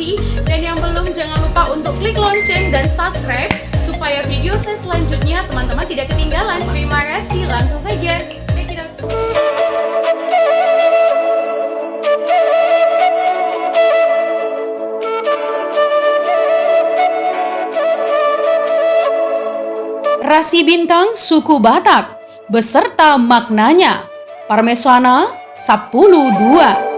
notifikasi. Dan yang belum, jangan lupa untuk klik lonceng dan subscribe supaya video saya selanjutnya teman-teman tidak ketinggalan. Terima kasih, langsung saja. Check it out. Rasi bintang suku Batak beserta maknanya. Parmesana 10.2.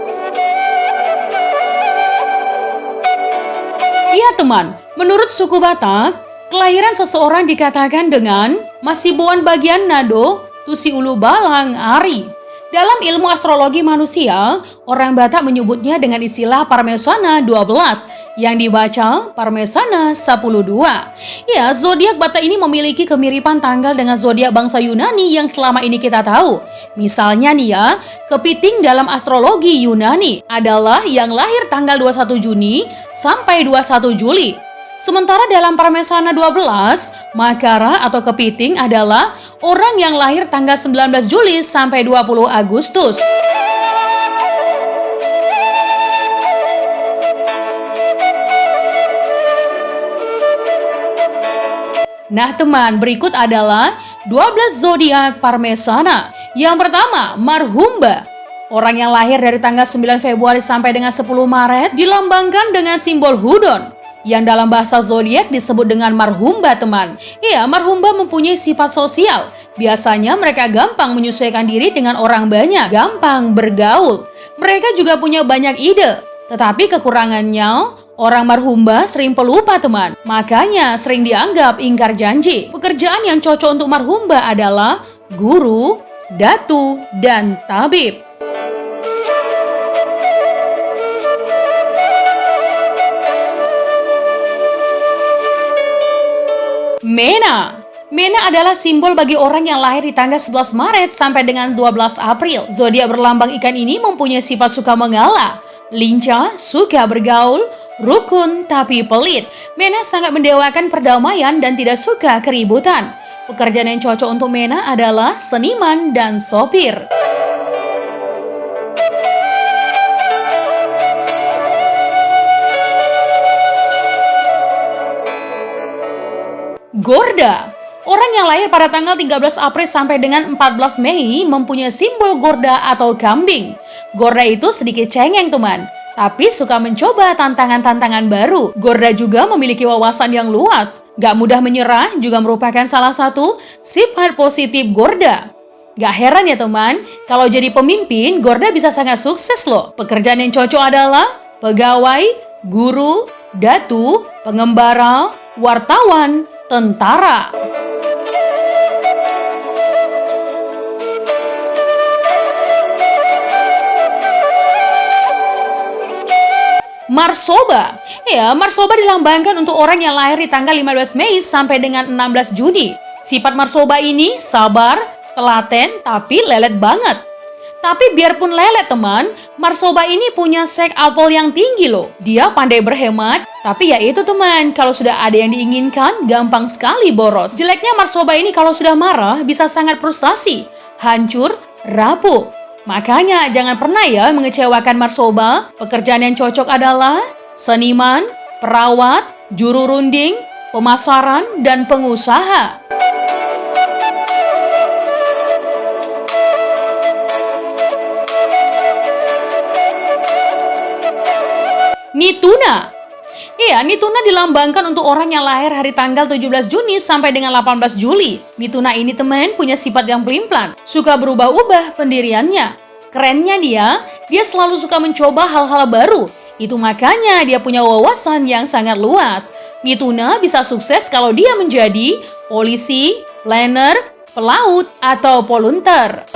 Iya teman, menurut suku Batak, kelahiran seseorang dikatakan dengan Masiboan bagian Nado Tusi Ulu Balang Ari. Dalam ilmu astrologi manusia, orang Batak menyebutnya dengan istilah Parmesana 12 yang dibaca Parmesana 10.2. Ya, zodiak Batak ini memiliki kemiripan tanggal dengan zodiak bangsa Yunani yang selama ini kita tahu. Misalnya nih ya, kepiting dalam astrologi Yunani adalah yang lahir tanggal 21 Juni sampai 21 Juli. Sementara dalam Parmesana 12, Makara atau kepiting adalah orang yang lahir tanggal 19 Juli sampai 20 Agustus. Nah teman, berikut adalah 12 zodiak Parmesana. Yang pertama, Marhumba. Orang yang lahir dari tanggal 9 Februari sampai dengan 10 Maret dilambangkan dengan simbol Hudon, yang dalam bahasa zodiak disebut dengan marhumba teman. Iya, marhumba mempunyai sifat sosial. Biasanya mereka gampang menyesuaikan diri dengan orang banyak, gampang bergaul. Mereka juga punya banyak ide. Tetapi kekurangannya, orang marhumba sering pelupa teman. Makanya sering dianggap ingkar janji. Pekerjaan yang cocok untuk marhumba adalah guru, datu, dan tabib. Mena. Mena adalah simbol bagi orang yang lahir di tanggal 11 Maret sampai dengan 12 April. Zodiak berlambang ikan ini mempunyai sifat suka mengalah, lincah, suka bergaul, rukun tapi pelit. Mena sangat mendewakan perdamaian dan tidak suka keributan. Pekerjaan yang cocok untuk Mena adalah seniman dan sopir. Gorda. Orang yang lahir pada tanggal 13 April sampai dengan 14 Mei mempunyai simbol gorda atau kambing. Gorda itu sedikit cengeng teman, tapi suka mencoba tantangan-tantangan baru. Gorda juga memiliki wawasan yang luas. Gak mudah menyerah juga merupakan salah satu sifat positif Gorda. Gak heran ya teman, kalau jadi pemimpin, Gorda bisa sangat sukses loh. Pekerjaan yang cocok adalah pegawai, guru, datu, pengembara, wartawan, tentara. Marsoba. Ya, Marsoba dilambangkan untuk orang yang lahir di tanggal 15 Mei sampai dengan 16 Juni. Sifat Marsoba ini sabar, telaten, tapi lelet banget. Tapi biarpun lelet teman, Marsoba ini punya sek apel yang tinggi loh. Dia pandai berhemat, tapi ya itu teman, kalau sudah ada yang diinginkan, gampang sekali boros. Jeleknya Marsoba ini kalau sudah marah, bisa sangat frustasi, hancur, rapuh. Makanya jangan pernah ya mengecewakan Marsoba. Pekerjaan yang cocok adalah seniman, perawat, juru runding, pemasaran, dan pengusaha. Nituna. Iya, Nituna dilambangkan untuk orang yang lahir hari tanggal 17 Juni sampai dengan 18 Juli. Nituna ini teman punya sifat yang pelin-pelan, suka berubah-ubah pendiriannya. Kerennya dia selalu suka mencoba hal-hal baru. Itu makanya dia punya wawasan yang sangat luas. Nituna bisa sukses kalau dia menjadi polisi, planner, pelaut, atau volunteer.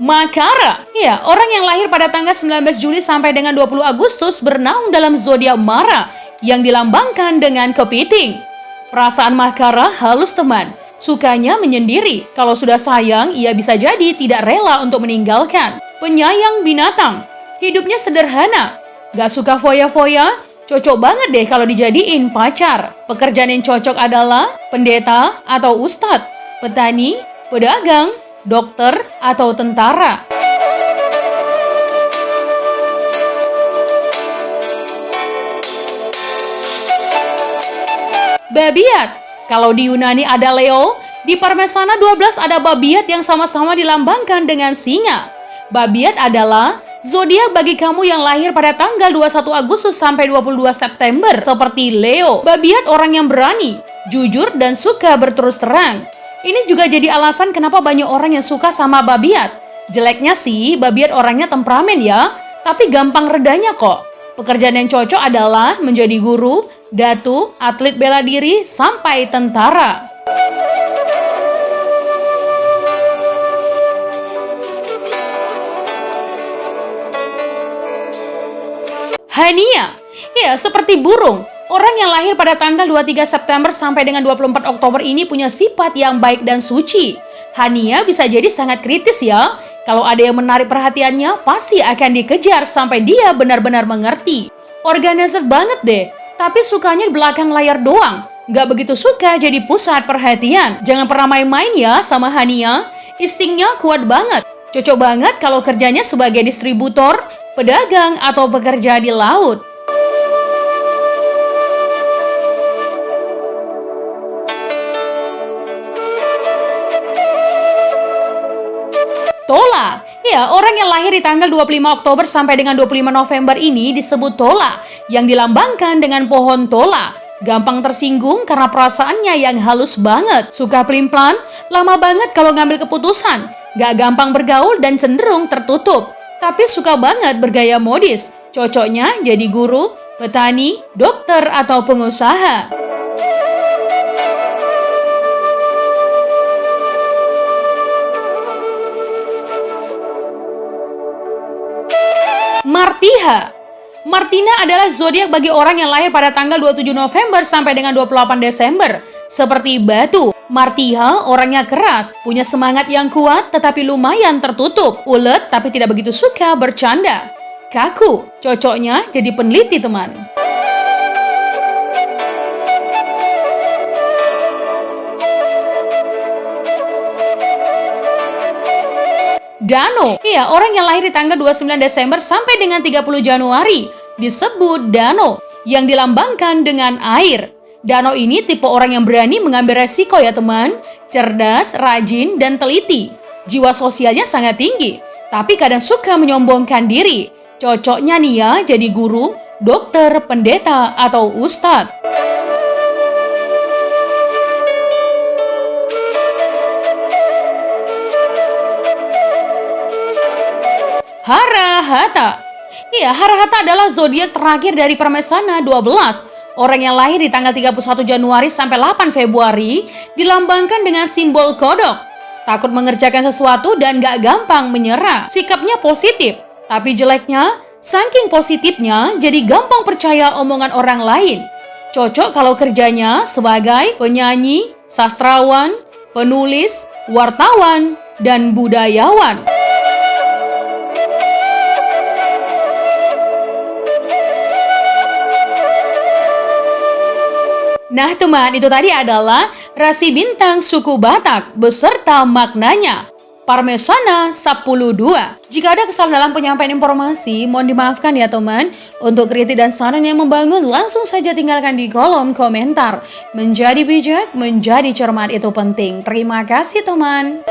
Makara. Ya, orang yang lahir pada tanggal 19 Juli sampai dengan 20 Agustus bernaung dalam zodiak Mara yang dilambangkan dengan kepiting. Perasaan Makara halus teman. Sukanya menyendiri. Kalau sudah sayang, ia bisa jadi tidak rela untuk meninggalkan. Penyayang binatang. Hidupnya sederhana. Gak suka foya-foya. Cocok banget deh kalau dijadiin pacar. Pekerjaan yang cocok adalah pendeta atau ustadz, petani, pedagang, dokter, atau tentara. Babiat. Kalau di Yunani ada Leo, di Parmesana 12 ada babiat yang sama-sama dilambangkan dengan singa. Babiat adalah zodiak bagi kamu yang lahir pada tanggal 21 Agustus sampai 22 September seperti Leo. Babiat orang yang berani, jujur, dan suka berterus terang. Ini juga jadi alasan kenapa banyak orang yang suka sama babiat. Jeleknya sih, babiat orangnya temperamen ya, tapi gampang redanya kok. Pekerjaan yang cocok adalah menjadi guru, datu, atlet bela diri, sampai tentara. Hania, ya seperti burung. Orang yang lahir pada tanggal 23 September sampai dengan 24 Oktober ini punya sifat yang baik dan suci. Hania bisa jadi sangat kritis ya. Kalau ada yang menarik perhatiannya, pasti akan dikejar sampai dia benar-benar mengerti. Organizer banget deh, tapi sukanya di belakang layar doang. Nggak begitu suka jadi pusat perhatian. Jangan pernah main-main ya sama Hania. Instingnya kuat banget. Cocok banget kalau kerjanya sebagai distributor, pedagang, atau pekerja di laut. Tola, ya orang yang lahir di tanggal 25 Oktober sampai dengan 25 November ini disebut Tola, yang dilambangkan dengan pohon tola. Gampang tersinggung karena perasaannya yang halus banget, suka pelin-pelan, lama banget kalau ngambil keputusan, gak gampang bergaul dan cenderung tertutup. Tapi suka banget bergaya modis, cocoknya jadi guru, petani, dokter, atau pengusaha. Martiha. Martina adalah zodiak bagi orang yang lahir pada tanggal 27 November sampai dengan 28 Desember. Seperti batu, Martiha orangnya keras, punya semangat yang kuat tetapi lumayan tertutup, ulet tapi tidak begitu suka bercanda. Kaku, cocoknya jadi peneliti teman. Dano, iya orang yang lahir di tanggal 29 Desember sampai dengan 30 Januari disebut Dano, yang dilambangkan dengan air. Dano ini tipe orang yang berani mengambil resiko ya teman, cerdas, rajin, dan teliti. Jiwa sosialnya sangat tinggi, tapi kadang suka menyombongkan diri. Cocoknya nih ya jadi guru, dokter, pendeta, atau ustadz. Harahata. Iya, Harahata adalah zodiak terakhir dari Parmesana 12. Orang yang lahir di tanggal 31 Januari sampai 8 Februari dilambangkan dengan simbol kodok. Takut mengerjakan sesuatu dan gak gampang menyerah. Sikapnya positif, tapi jeleknya, saking positifnya jadi gampang percaya omongan orang lain. Cocok kalau kerjanya sebagai penyanyi, sastrawan, penulis, wartawan, dan budayawan. Nah teman, itu tadi adalah rasi bintang suku Batak beserta maknanya. Parmesana 12. Jika ada kesalahan dalam penyampaian informasi, mohon dimaafkan ya teman. Untuk kritik dan saran yang membangun, langsung saja tinggalkan di kolom komentar. Menjadi bijak, menjadi cermat itu penting. Terima kasih teman.